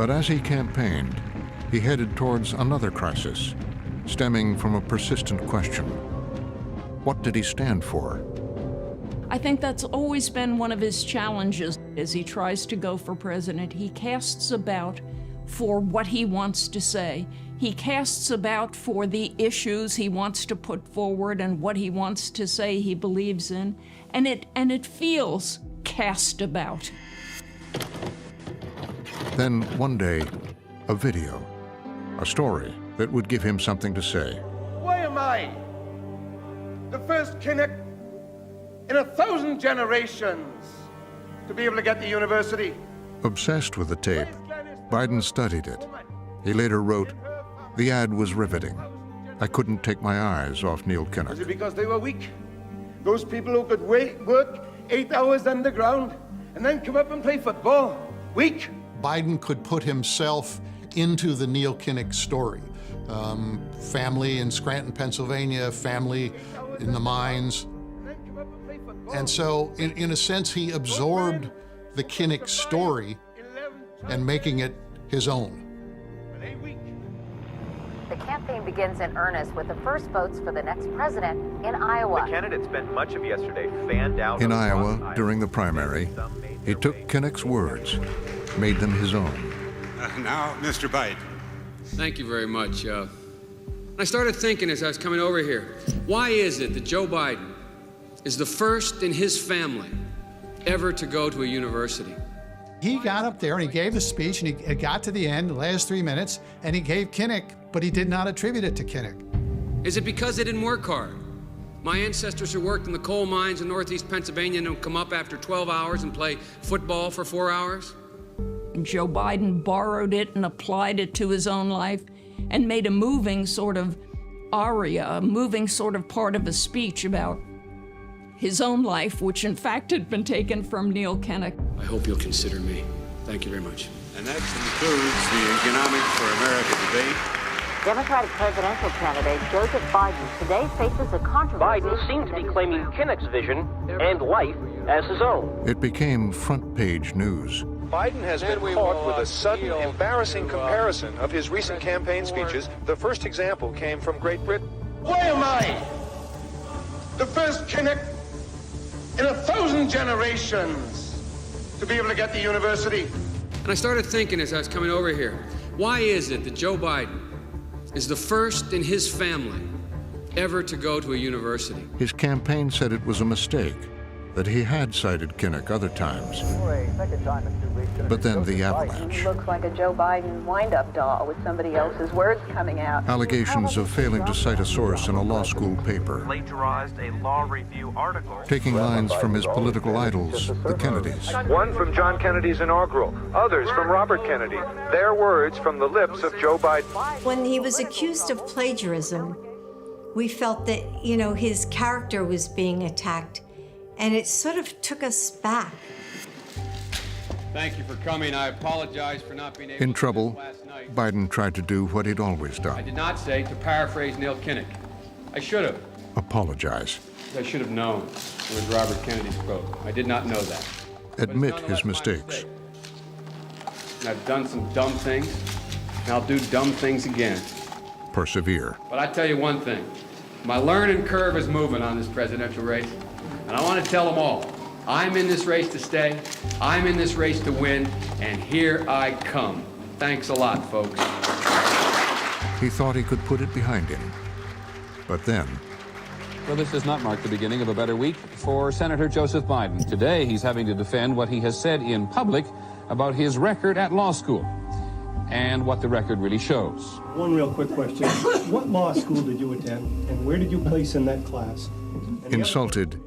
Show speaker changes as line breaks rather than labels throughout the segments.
But as he campaigned, he headed towards another crisis, stemming from a persistent question. What did he stand for?
I think that's always been one of his challenges. As he tries to go for president, he casts about for what he wants to say. He casts about for the issues he wants to put forward and what he wants to say he believes in, and it feels cast about.
Then one day, a video, a story that would give him something to say.
Why am I the first Kinnick in 1,000 generations to be able to get to university?
Obsessed with the tape, Biden studied it. He later wrote, "The ad was riveting. I couldn't take my eyes off Neil
Was
Kinnock."
it because they were weak? Those people who could work 8 hours underground and then come up and play football? Weak?
Biden could put himself into the Neil Kinnock story. Family in Scranton, Pennsylvania, family in the mines. And so, in a sense, he absorbed the Kinnock story and making it his own.
The campaign begins in earnest with the first votes for the next president in Iowa.
The candidate spent much of yesterday fanned out.
In Iowa, during the primary, he took Kinnock's words, made them his own.
Now, Mr. Biden.
Thank you very much. I started thinking as I was coming over here, why is it that Joe Biden is the first in his family ever to go to a university?
He got up there and he gave the speech, and he got to the end, the last 3 minutes, and he gave Kinnock, but he did not attribute it to Kinnock.
Is it because they didn't work hard? My ancestors who worked in the coal mines in northeast Pennsylvania and would come up after 12 hours and play football for 4 hours?
Joe Biden borrowed it and applied it to his own life and made a moving sort of aria, a moving sort of part of a speech about his own life, which in fact had been taken from Neil Kinnock.
I hope you'll consider me. Thank you very much.
And that concludes the Economics for America debate.
Democratic presidential candidate Joseph Biden today faces a controversy.
Biden seemed to be claiming Kinnock's vision and life as his own.
It became front-page news.
Biden has been caught with a sudden, embarrassing comparison of his recent campaign speeches. The first example came from Great Britain.
Why am I the first Kinnick in 1,000 generations to be able to get to university?
And I started thinking as I was coming over here, why is it that Joe Biden is the first in his family ever to go to a university?
His campaign said it was a mistake, that he had cited Kinnock other times. But then the avalanche.
He looks like a Joe Biden wind-up doll with somebody else's words coming out.
Allegations of failing to cite a source in a law school paper.
Plagiarized a law review article.
Taking lines from his political idols, the Kennedys.
One from John Kennedy's inaugural, others from Robert Kennedy. Their words from the lips of Joe Biden.
When he was accused of plagiarism, we felt that, you know, his character was being attacked, and it sort of took us back.
Thank you for coming. I apologize for not being able
In
to
trouble,
do this last night.
Biden tried to do what he'd always
I
done,
did not say, to paraphrase Neil Kinnock. I should have.
apologize,
I should have known it was Robert Kennedy's quote. I did not know that. But it's
admit
nonetheless
his
my
mistakes.
mistake. And I've done some dumb things, and I'll do dumb things again.
Persevere.
But I tell you one thing, my learning curve is moving on this presidential race, and I want to tell them all, I'm in this race to stay, I'm in this race to win, and here I come. Thanks a lot, folks.
He thought he could put it behind him. But then,
Well, this does not mark the beginning of a better week for Senator Joseph Biden. Today, he's having to defend what he has said in public about his record at law school and what the record really shows.
One real quick question. What law school did you attend, and where did you place in that class?
insulted,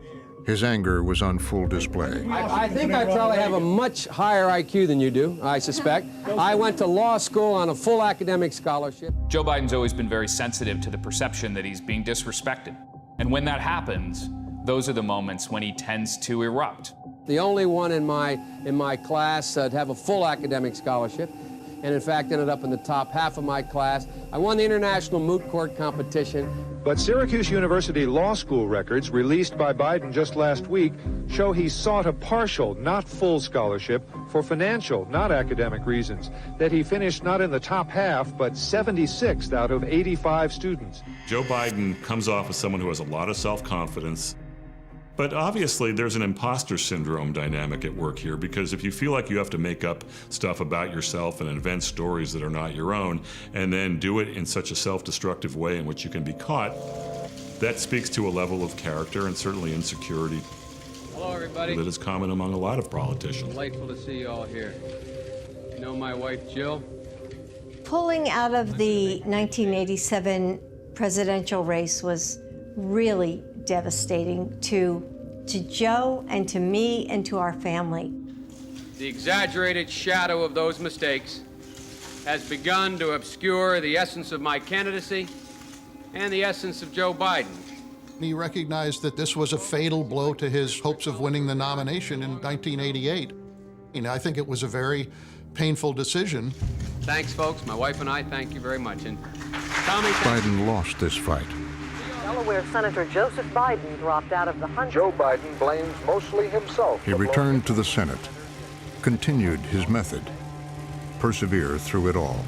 his anger was on full display.
I think I probably have a much higher IQ than you do, I suspect. I went to law school on a full academic scholarship.
Joe Biden's always been very sensitive to the perception that he's being disrespected. And when that happens, those are the moments when he tends to erupt.
The only one in my class to have a full academic scholarship. and in fact ended up in the top half of my class. I won the international moot court competition.
But Syracuse University Law School records released by Biden just last week show he sought a partial, not full scholarship for financial, not academic reasons, that he finished not in the top half, but 76th out of 85 students.
Joe Biden comes off as someone who has a lot of self-confidence, but obviously there's an imposter syndrome dynamic at work here, because if you feel like you have to make up stuff about yourself and invent stories that are not your own, and then do it in such a self-destructive way in which you can be caught, that speaks to a level of character and certainly insecurity.
Hello, everybody.
That is common among a lot of politicians.
Delightful to see you all here. You know my wife, Jill?
Pulling out of the 1987 presidential race was really devastating to Joe and to me and to our family.
The exaggerated shadow of those mistakes has begun to obscure the essence of my candidacy and the essence of Joe Biden.
He recognized that this was a fatal blow to his hopes of winning the nomination in 1988. And I think it was a very painful decision.
Thanks, folks. My wife and I thank you very much. And Tommy,
Biden lost this fight.
Delaware Senator Joseph Biden dropped out of the hunt.
Joe Biden blames mostly himself.
He returned to the Senate, continued his method, persevere through it all.